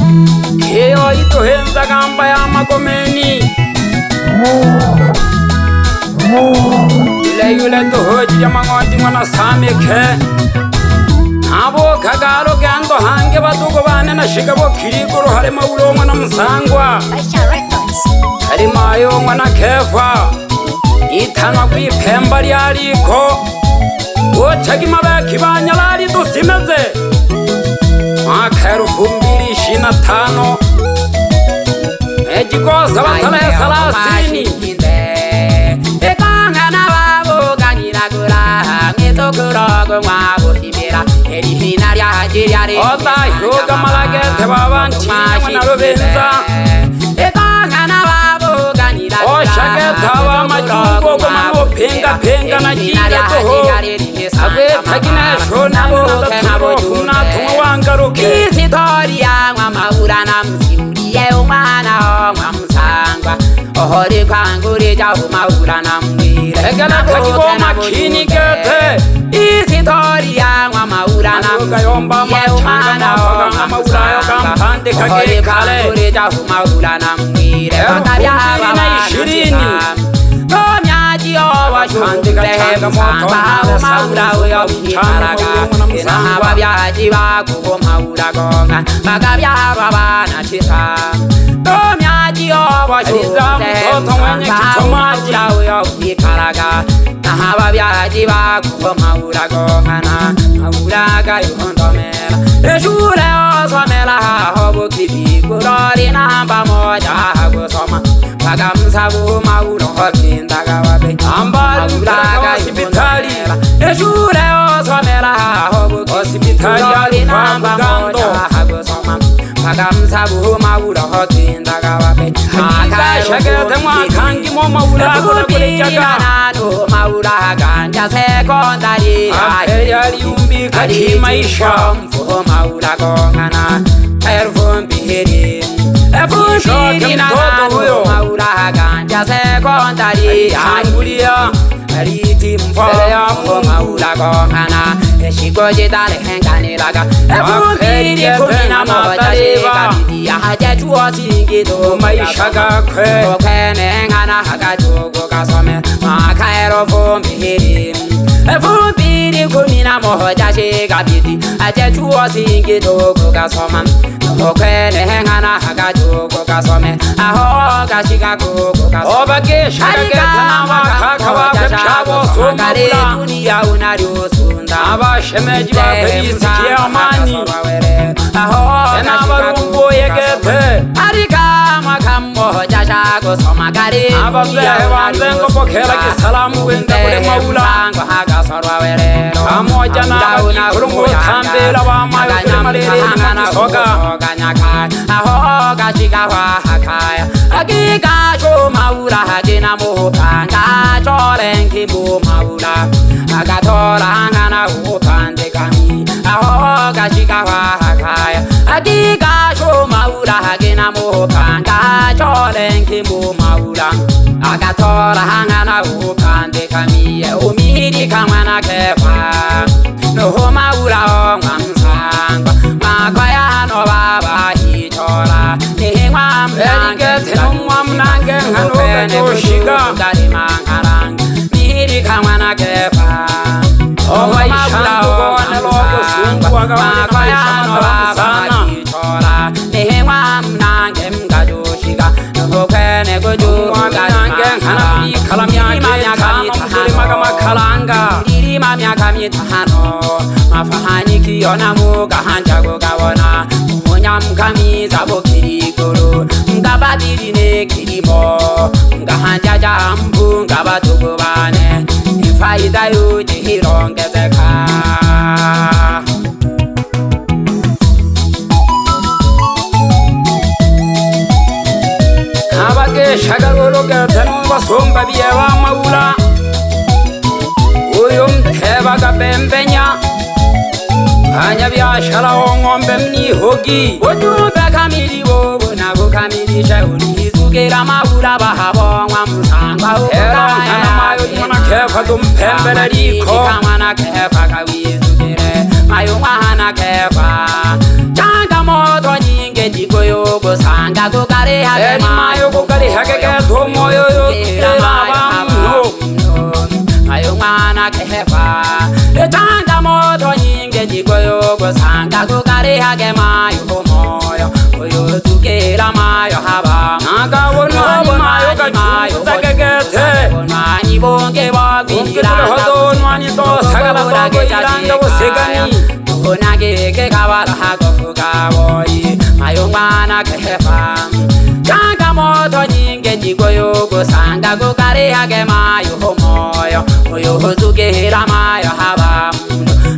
Iyo ituhenza gamba ya magomeni yule tuhoji ya mangondi mwana samike abo kagaro gando hange badugo bane na shigabo kirigoro harimo ulo mwana musangwa harimo ayo mwana kefa itanwa kwipemba lyariko ochagima bakibanya bari dusimeze makarufumbiri 25 ejigoza batale salasini ekangana babo ganiragura mitokurago mwabo hibera erihina rya hajiri oza yoga malagete babanti mwana robenza ekangana babo ganiragura oshageta bamajungo goma penga na kire toho abe tagina shona nabo tumu wangaruke isitoriya mwamahura na msimuriye umwana mwamusangwa ohore kwangure jaho mahura na mwira egana takiboma kini gete isitoriya mwamahura na msimuriye umwana mwamusangwa ohore kwangure jaho mahura na mwira bakabyaba na Handika mahura uyo bikaraga Inahaba byaji bakubo mahura gonga Bagabyaba bana chisa Domyaji obashuze mahura uyo bikaraga Inahaba byaji bakubo mahura gonga Mahura gayondomera Eshure osomela hobo kibigurori Namba moja hagusoma Bagamsabu mahura hokindaga wabe Ambara hospitali eshure osomela hospitali namba moja hagusoma bagamsabu mahura hokindaga wabe akashagete mwakangi mo mahura kulejaga no mahura ganja sekondari ayari umbika kimaisha mfo mahura gongana ervon biheri efushoni na huyo mahura ganja sekondari angulia Riti mbele ya mahura gongana Eshikoje dale henganiraga Efumbiri kumina moja shika Bidia haja chuo singido maisha gakwe Okene ngana haka jogo kasome Makaero fumbiri Efumbiri kumina moja shika Bidi haja chuo singido kasoma Okene ngana haka jogo kasome Aho kashika gogo kasome Obake shaka getana wakaka wakaka Shabo somula dunia unario sunda Abashemeji waperisi kiamani Tena barumbo yegete Arika makambo jashago somakari Abazehe wanzengo pokela kisalamu wende kule maula Haga sorwa werero Kamoja na kurungu tambela wa mayo kule malere na soga Aho gashika wa hakaya Agika sho maula hagina muhupanga Chorenki bu maula Agatora ngana upande kami Aho gashika wa hakaya Agika sho maula hagina muhupanga Chorenki bu maula Agatora ngana upande kami Umiri kamana kefa Noho maula onga msangwa Makwaya no baba hichora Nihingwa mnange Tenumwa mnange Hanobe toshiga Dari mangaranga Mihiri kamana kefa Oho maula onga msangwa Makwaya no baba hichora Nihingwa mnange mgajoshiga Noho kwene kujuga Mnange hanabi kalamyake Kamamuzuri magamakalanga Irima myaka mitahano Mafahani kiyona muga hanjago gawona Munyamkami zabo kirigoro Ngabadirine kirimo Ngahanjaja mbu ngabatugubane Ifaida yuji hirongezeka Shagarolo gatanu basomba biyewa maula Uyum tebaga bembenya Anya byashara ngombe mnihogi Ojube kamiri bobo nabo kamiri shawuni Zugera maula bahabonwa musanga Era nkana mayo jimana kefa dumpembele liko Kamana kefa kawizugere Mayo mahana kefa Changa moto nyinge jiko sanga kukari hage mayo kukari hage gato moyo yo kirabamno mayo mwana kefa etanga moto nyinge jigoyo sanga kukari hage mayo moyo oyo tukera mayo haba nagawona mayo gacho sagagete nani bonge bagwira hodonwani to sagala bago iranga bosegani onage ke kabala hagofuka boyi mayo mwana kefa kanga moto nyinge jigoyo sanga kukari hage mayo moyo oyo tukera mayo haba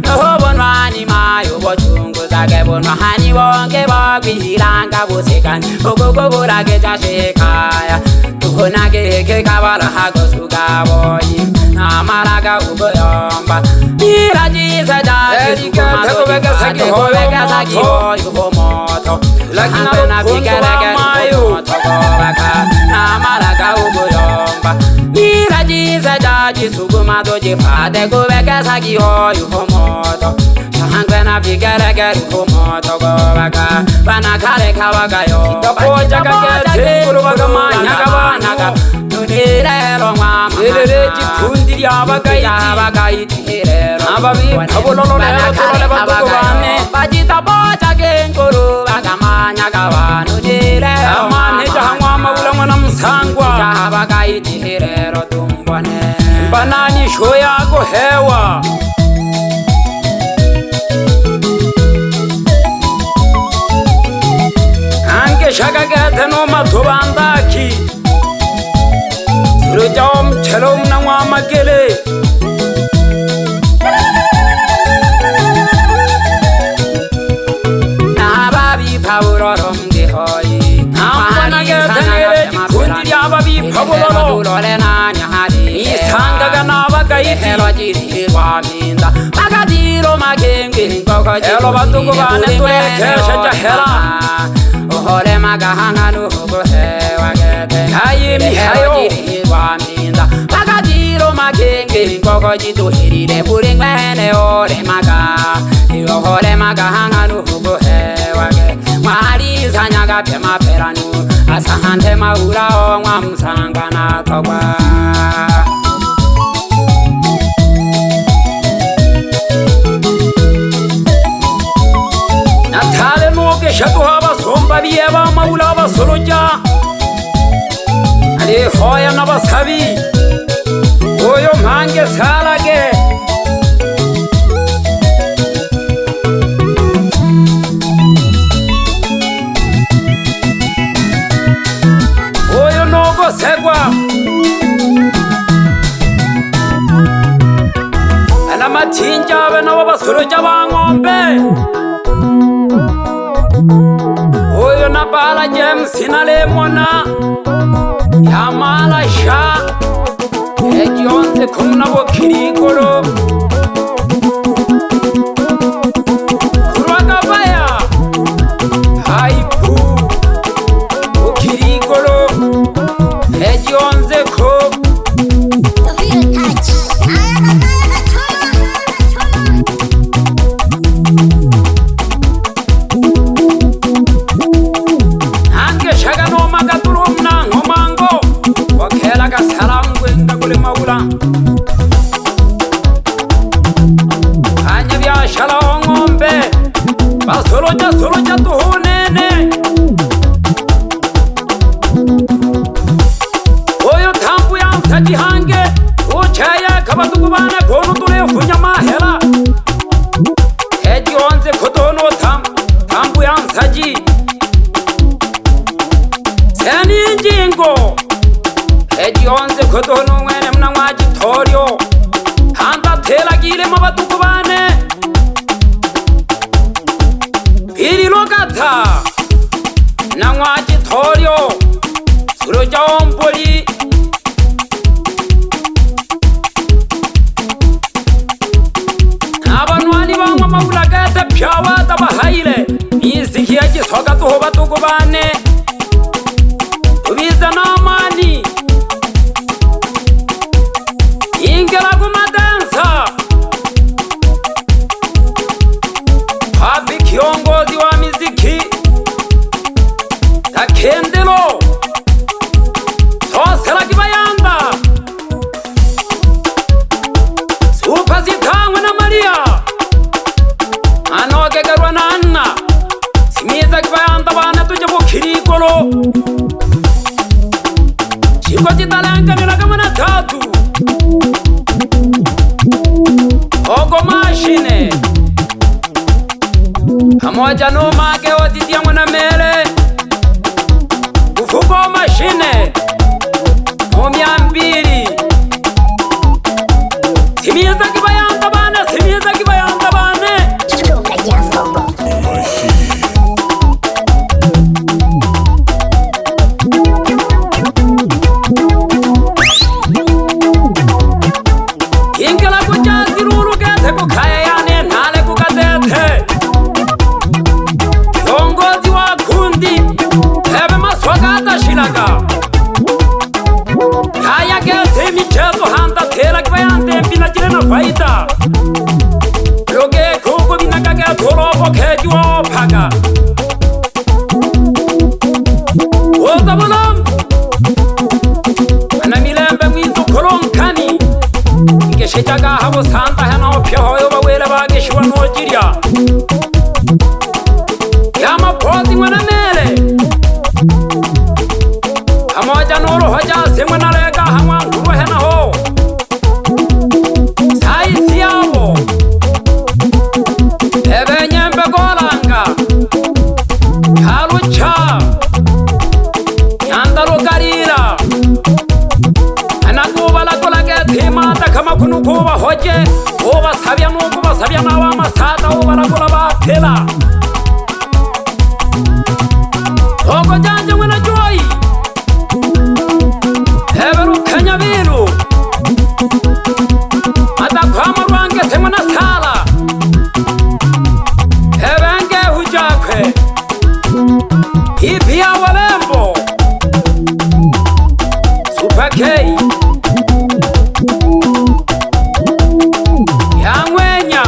nobonwani mayo bochungu zake bonwa hani bonge bagwiranga bosekani ogogogorage jashekaya tuhonage ke kabala hagosuka boyi namaraga uboyomba mirajiza jaji tekobega sagi hoyo moto lakina na bigarage mayo togobaka namaraga uboyomba mirajiza jaji suguma doje fade gobega sagi hoyo moto hangwena bigarage moto gobaka bana kale kabagayo kapoja kagete kurubaga manyaga banaga nunirero mama erere jikundi ryabagayi ababi abololo lero tole batugubane bajita boja genguru bagamanyaga banu direro amane jahangwa mabula mwana musangwa abagayi direro tumbone banani shoya go hewa ange shagagete no matubandaki rujom chelom nangwa magele nababi paburorom de hoyi amana getangere jikundi ababi pabololo lole nanya hadi isangaga nabagayi helo jiri waminda magadiro magenge ngoko elo batugubane turekesha jahera ohole magahanganu gohewa gete hayimi hayo waminda magadiro magenge ngoko jituhirire buringwene ore maga ohole magahanganu gohewa gete mari zanyaga pema peranu asahante maura omwa musangana togwa natale noge shaduha basomba biyeba maula basoloja ali hoya nabasabi oyo mhange salage oyo nogo segwa ana matinja abe nabo basoloja bangombe oyo nabala James nalemona yamala sha ejionze kumna bokirigoro kurwagabaya haipu bokirigoro ejionze ko ange shaga no magaturu mna ngomango wakela ga sarangwe ndagule maula anya bya shala ngombe basoloja tuhunene oyo tambu ya msaji hange uchaya kabatugubana kono turefunya mahera eji onze kotono tambu ya msaji seni njingo eji onze kotono mwene mna mwaji torio handa tela gile mabatugubane iri logata na mwaji torio suroja omboli abanwani bangwa mabulagata pyawa tabahayile miziki yagisoka tuhoba tugubane tubiza n'amani ingela gumadansa papi kiongozi wa miziki take Noro Chiko chitalenga ninakamana tatu Ogo mashine pamoja no make watitia mwana mele ufuko mashine Momia mbili Simiza kibayanga bane Simiza kibayanga bane Chuka jambo Ingela kujazi ruru gete kukaya yane Nale kukadete Yongozi wa kundi Hebe maswagata shilaga Kaya gete michezo handa Tela kibayande mbina jire na faida Yoge kuku binakage Tolobo keji wa opaga Oza bolom Ana milembe mwizu kolonkani Igeshejaga habo santa hana opya hoyo bawele bageshiwa nojirya Yama poti mwana nele Hamoja nuru hoja simwe nalega hamwa nkuru hena ho Saisi yabo Ebe nyembe golanga Kalucha Nyandalo garira Anakuba lakola gete mata kama kunukuba hoje Oba sabya nukuba sabya nawa masata oba lakola batela Ogo janje mwena joy Eberu kanya biru Mata kwama rwange temwana sala Ebenge hujakwe Ipi ya walembo Super K Yangwenya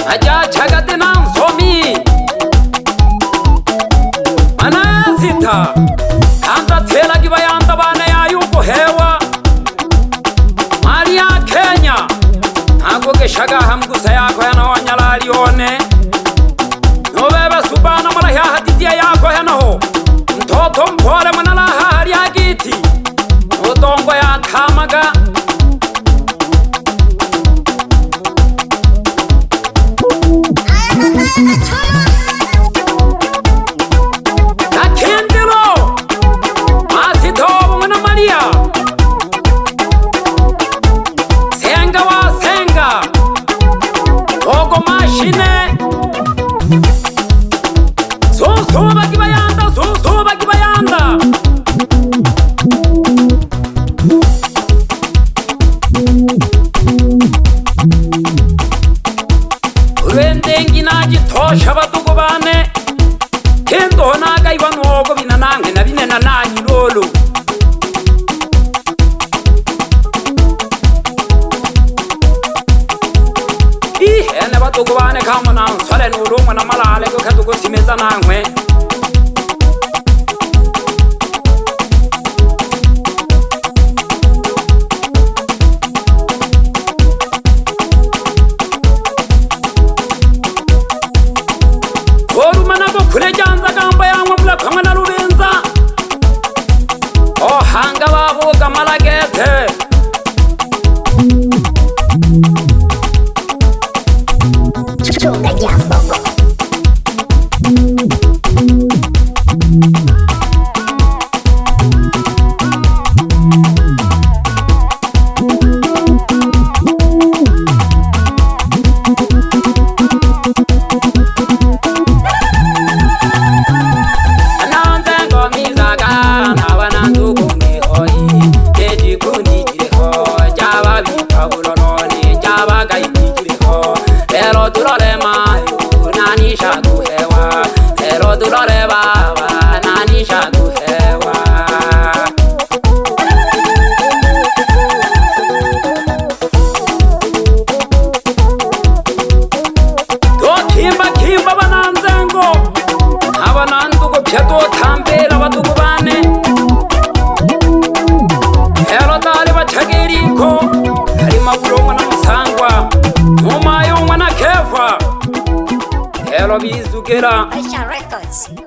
Aja chagate na nsomi Manasita Kanda tela kibayanda bane ya yuko hewa Maria Kenya Nago geshaga hamgusa yako yana wanyalali one Nobebe subana malahi hadidia yako yana ho Mtoto mpole mwanalaha hali ya giti Udongo ya tamaga Kakindilo Masitobo mwana Maria Senga wa senga Ogo mashine Susuba kibayanda Susuba kibayanda Urendengi naji tosha batuko bane Kendo naga ibanu ogo binanange na binena nanyi lolo Ene batuko bane kama na nsole nurumwa na malale Kwa katuko simeza nangwe Orumana go kurejanza gamba yangwa mula kama na rubenza Ohanga baboga malagete Chuka jambo hero bizugera Aisha Records.